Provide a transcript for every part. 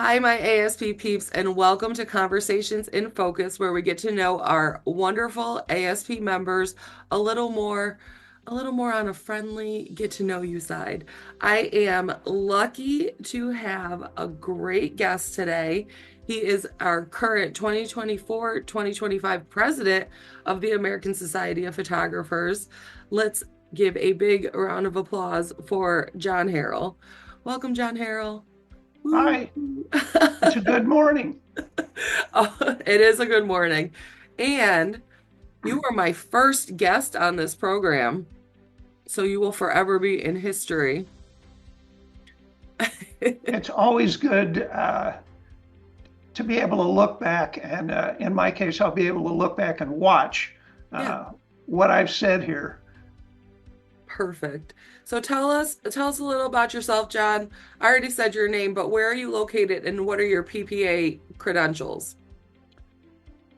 Hi, my ASP peeps, and welcome to Conversations in Focus, where we get to know our wonderful ASP members a little more, on a friendly get to know you side. I am lucky to have a great guest today. He is our current 2024-2025 president of the American Society of Photographers. Let's give a big round of applause for John Herrel. Welcome, John Herrel. Woo. Hi, it's a good morning. Oh, it is a good morning. And you were my first guest on this program, so you will forever be in history. It's always good to be able to look back, and in my case, I'll be able to look back and watch Yeah, uh, what I've said here. perfect. So tell us a little about yourself, John. I already said your name, but where are you located and what are your PPA credentials?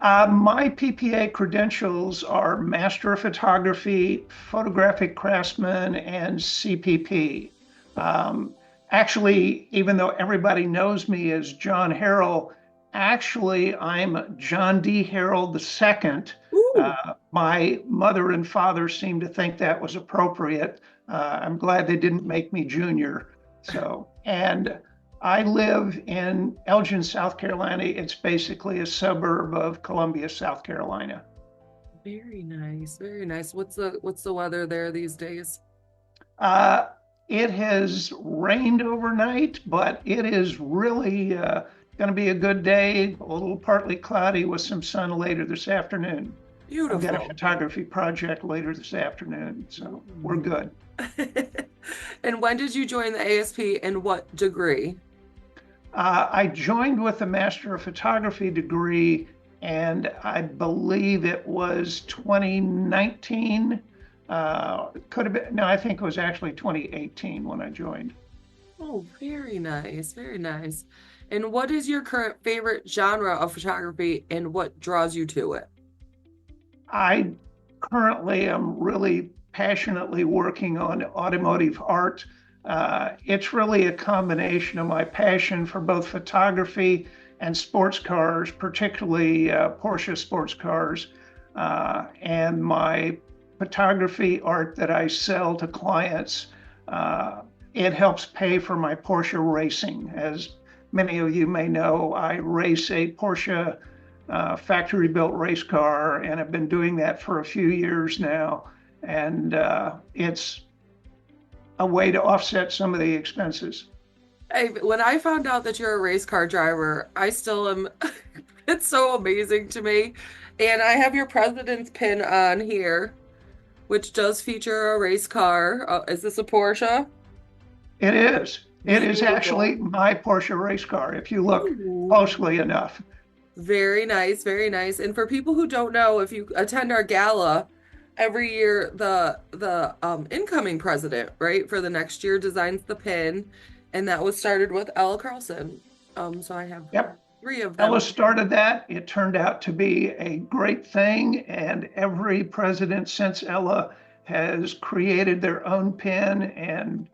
My PPA credentials are Master of Photography, Photographic Craftsman, and CPP. Um, Actually, even though everybody knows me as John Herrell, actually, I'm John D. Herrell II. Ooh. My mother and father seemed to think that was appropriate. I'm glad they didn't make me junior. And I live in Elgin, South Carolina. It's basically a suburb of Columbia, South Carolina. Very nice, very nice. What's the weather there these days? Uh, it has rained overnight, but it is really going to be a good day. A little partly cloudy with some sun later this afternoon. I've got a Beautiful. photography project later this afternoon, so we're good. And when did you join the ASP and what degree? I joined with a Master of Photography degree, and I believe it was 2019. Could have been, no, I think it was actually 2018 when I joined. Oh, very nice, very nice. And what is your current favorite genre of photography and what draws you to it? I currently am really passionately working on automotive art. It's really a combination of my passion for both photography and sports cars, particularly Porsche sports cars, and my photography art that I sell to clients. It helps pay for my Porsche racing. As many of you may know, I race a Porsche factory built race car, and I've been doing that for a few years now. And it's a way to offset some of the expenses. When I found out that you're a race car driver, I still am, it's so amazing to me. And I have your president's pin on here, which does feature a race car. Is this a Porsche? It is. It is actually Beautiful. my Porsche race car, if you look Ooh. closely enough. Very nice, very nice. And for people who don't know, if you attend our gala every year, the incoming president, right, for the next year designs the pin, and that was started with Ella Carlson. So I have Yep. three of them. Ella started that. It turned out to be a great thing, and every president since Ella has created their own pin, and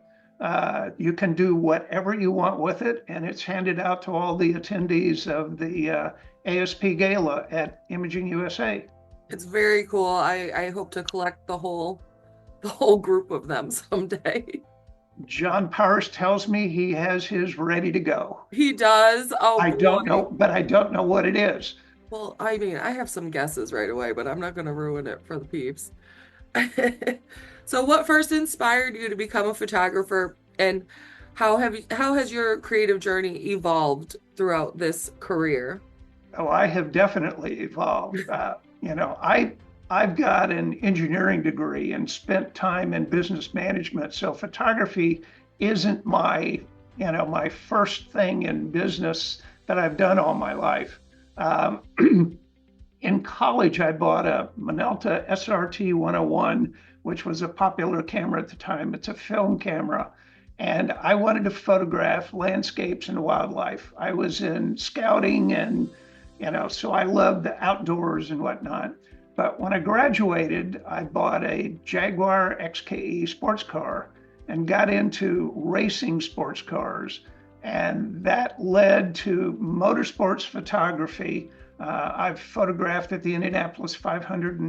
you can do whatever you want with it, and it's handed out to all the attendees of the ASP Gala at Imaging USA. It's very cool. I hope to collect the whole group of them someday. John Powers tells me he has his ready to go. He does. Oh I don't boy. know, but I don't know what it is. Well, I mean, I have some guesses right away, but I'm not going to ruin it for the peeps. So what first inspired you to become a photographer and how has your creative journey evolved throughout this career? Oh, I have definitely evolved. I've got an engineering degree and spent time in business management. So photography isn't my first thing in business that I've done all my life. Um, in college, I bought a Minolta SRT 101, which was a popular camera at the time. It's a film camera. And I wanted to photograph landscapes and wildlife. I was in scouting and, so I loved the outdoors and whatnot. But when I graduated, I bought a Jaguar XKE sports car and got into racing sports cars. And that led to motorsports photography. I've photographed at the Indianapolis 500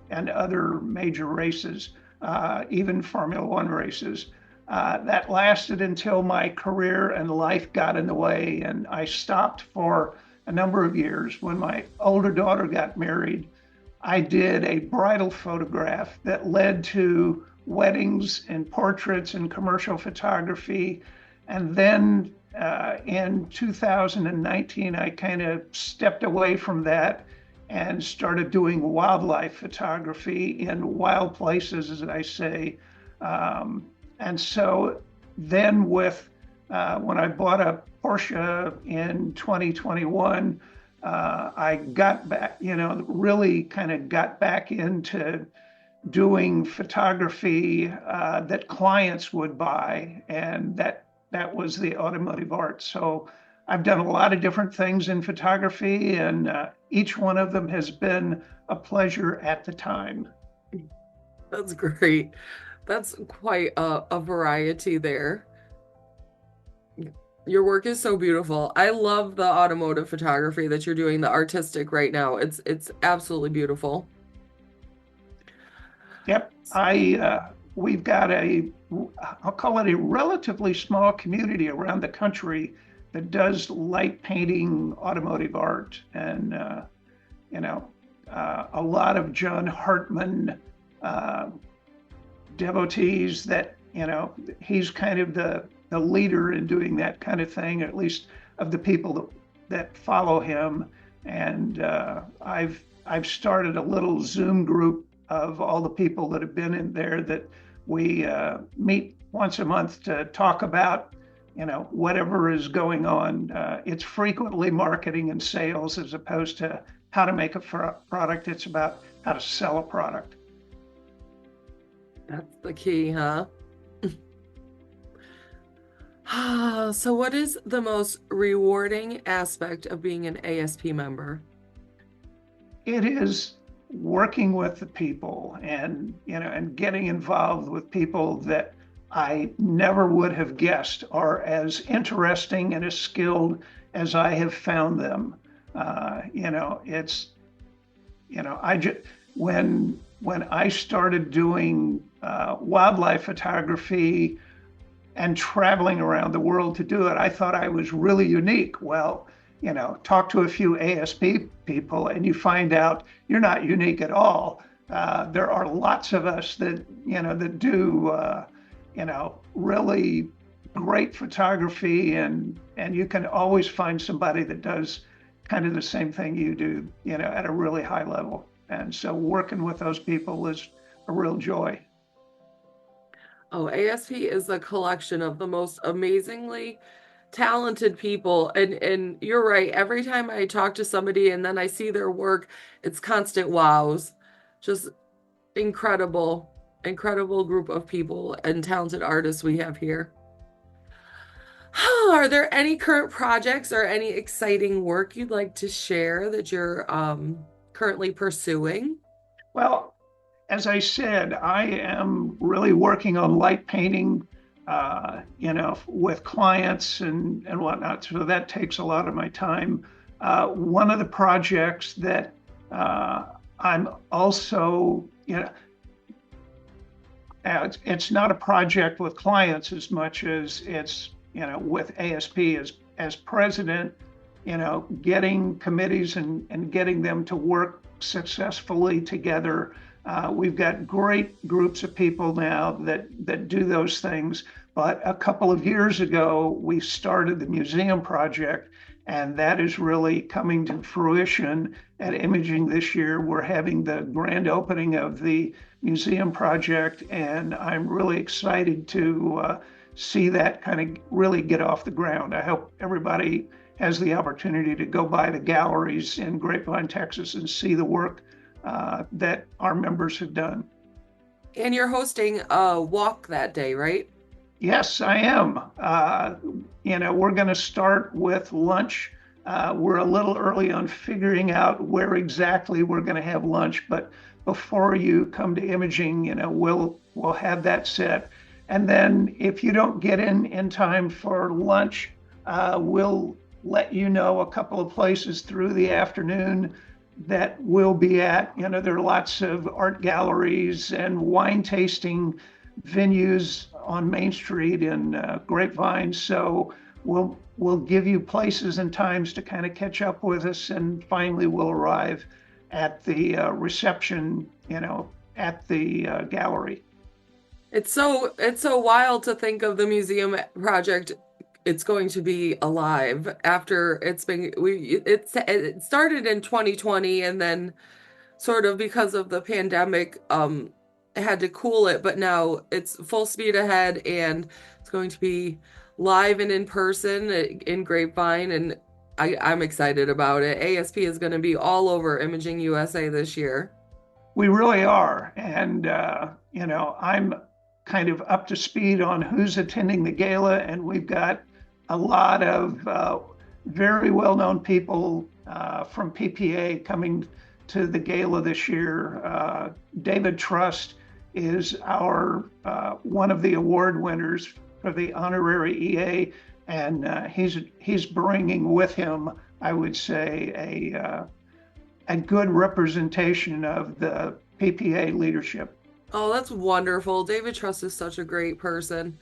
and other major races, even Formula One races. That lasted until my career and life got in the way, and I stopped for a number of years. When my older daughter got married, I did a bridal photograph that led to weddings and portraits and commercial photography. And then in 2019, I kind of stepped away from that and started doing wildlife photography in wild places, as I say. And so then when I bought a Porsche in 2021, I got back, really kind of got back into doing photography that clients would buy, and that was the automotive art. So I've done a lot of different things in photography, and each one of them has been a pleasure at the time. That's great. That's quite a variety there. Your work is so beautiful. I love the automotive photography that you're doing, the artistic right now. It's absolutely beautiful. Yep, we've got I'll call it a relatively small community around the country that does light painting automotive art, and you know, a lot of John Hartman uh, devotees that, he's kind of the leader in doing that kind of thing, at least of the people that follow him. And I've started a little Zoom group of all the people that have been in there that we meet once a month to talk about, whatever is going on. It's frequently marketing and sales as opposed to how to make a product. It's about how to sell a product. That's the key, huh? So what is the most rewarding aspect of being an ASP member? It is working with the people, and getting involved with people that I never would have guessed are as interesting and as skilled as I have found them. It's, I just, when I started doing wildlife photography and traveling around the world to do it, I thought I was really unique. Well, talk to a few ASP people and you find out you're not unique at all. There are lots of us that do, really great photography, and you can always find somebody that does kind of the same thing you do, at a really high level. And so working with those people is a real joy. Oh, ASP is a collection of the most amazingly talented people. And you're right. Every time I talk to somebody and then I see their work, it's constant wows. Just incredible, incredible group of people and talented artists we have here. Are there any current projects or any exciting work you'd like to share that you're currently pursuing? Well, as I said, I am really working on light painting, with clients and whatnot. So that takes a lot of my time. One of the projects that I'm also, it's not a project with clients as much as it's, with ASP as president, getting committees and getting them to work successfully together. We've got great groups of people now that do those things. But a couple of years ago, we started the museum project, and that is really coming to fruition at Imaging this year. We're having the grand opening of the museum project, and I'm really excited to see that kind of really get off the ground. I hope everybody has the opportunity to go by the galleries in Grapevine, Texas, and see the work that our members have done. And you're hosting a walk that day, right? Yes, I am. We're going to start with lunch. We're a little early on figuring out where exactly we're going to have lunch, but before you come to Imaging, we'll have that set. And then if you don't get in time for lunch, We'll let you know a couple of places through the afternoon that we'll be at. You know, there are lots of art galleries and wine tasting venues on Main Street in Grapevine. So we'll give you places and times to kind of catch up with us, and finally we'll arrive at the reception, at the gallery. It's so wild to think of the museum project. It's going to be alive after it started in 2020, and then sort of because of the pandemic had to cool it, but now it's full speed ahead, and it's going to be live and in person in Grapevine, and I'm excited about it. ASP is going to be all over Imaging USA this year. We really are. And, I'm kind of up to speed on who's attending the gala, and we've got a lot of very well known people from PPA coming to the gala this year. David Trust is our one of the award winners for the honorary EA, and he's bringing with him, I would say, a good representation of the PPA leadership. Oh, that's wonderful. David Truss is such a great person.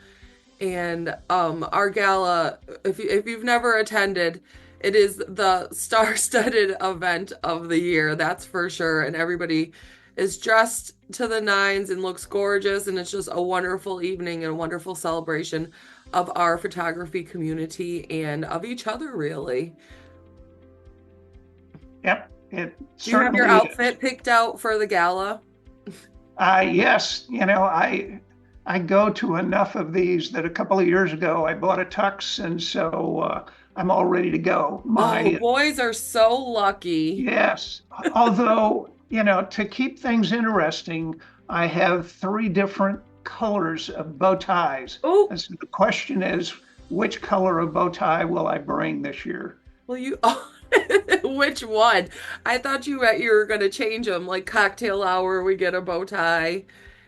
And our gala, if you've never attended, it is the star-studded event of the year, that's for sure. And everybody is dressed to the nines and looks gorgeous, and it's just a wonderful evening and a wonderful celebration of our photography community and of each other, really. Yep, it Do you have your certainly is. outfit picked out for the gala? Yes, I go to enough of these that a couple of years ago I bought a tux, and so I'm all ready to go. Oh, boys are so lucky. Yes, although, to keep things interesting, I have three different colors of bow ties. Oh, And so the question is, which color of bow tie will I bring this year? well, oh, which one? I thought you were going to change them, like cocktail hour, we get a bow tie,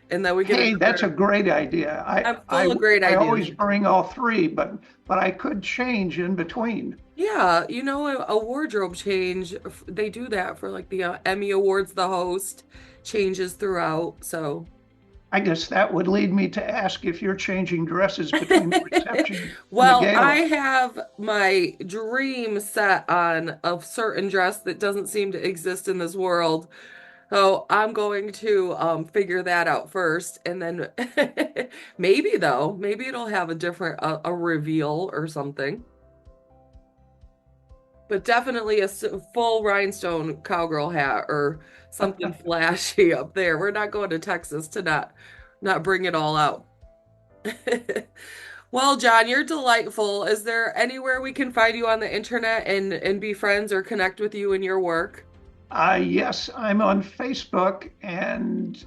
and then we get Hey, that's a another. great idea. I'm full of great I ideas. always bring all three, but I could change in between. Yeah, a wardrobe change, they do that for like the Emmy Awards, the host changes throughout. So, I guess that would lead me to ask if you're changing dresses between the reception and the well, I gala. have my dream set on a certain dress that doesn't seem to exist in this world. So I'm going to figure that out first, and then maybe it'll have a different a reveal or something. But definitely a full rhinestone cowgirl hat or something flashy up there. We're not going to Texas to not bring it all out. Well, John, you're delightful. Is there anywhere we can find you on the internet and be friends or connect with you in your work? Yes, I'm on Facebook, and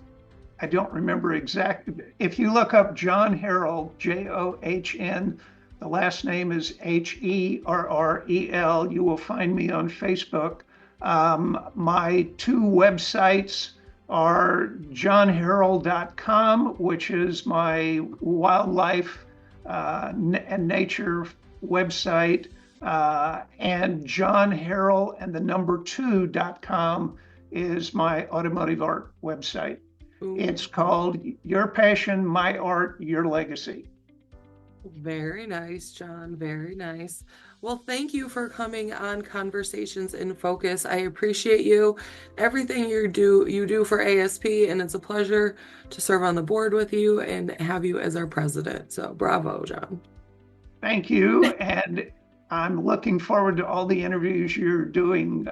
I don't remember exactly. If you look up John Herrel, John, the last name is Herrel, you will find me on Facebook. My two websites are johnherrel.com, which is my wildlife and nature website, and John Herrel and the number 2.com is my automotive art website. Ooh, It's called Your Passion, My Art, Your Legacy. very nice, John. Very nice. Well, thank you for coming on Conversations in Focus. I appreciate you, everything you do for ASP, and it's a pleasure to serve on the board with you and have you as our president. So, bravo, John. Thank you. And I'm looking forward to all the interviews you're doing,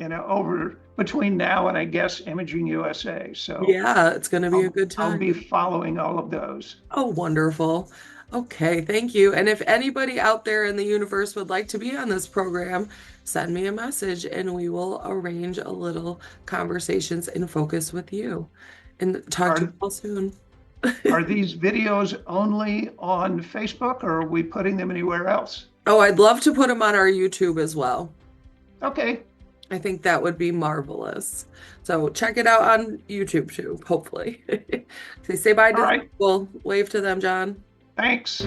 over between now and I guess Imaging USA. So Yeah, it's going to be a good I'll be time. following all of those. Oh, wonderful. Okay, thank you. And if anybody out there in the universe would like to be on this program, send me a message and we will arrange a little conversations in focus with you. And talk to you Are all soon. are these videos only on Facebook, or are we putting them anywhere else? Oh, I'd love to put them on our YouTube as well. Okay. I think that would be marvelous. So check it out on YouTube too, hopefully. Say bye All to the right. people. Wave to them, John. Thanks.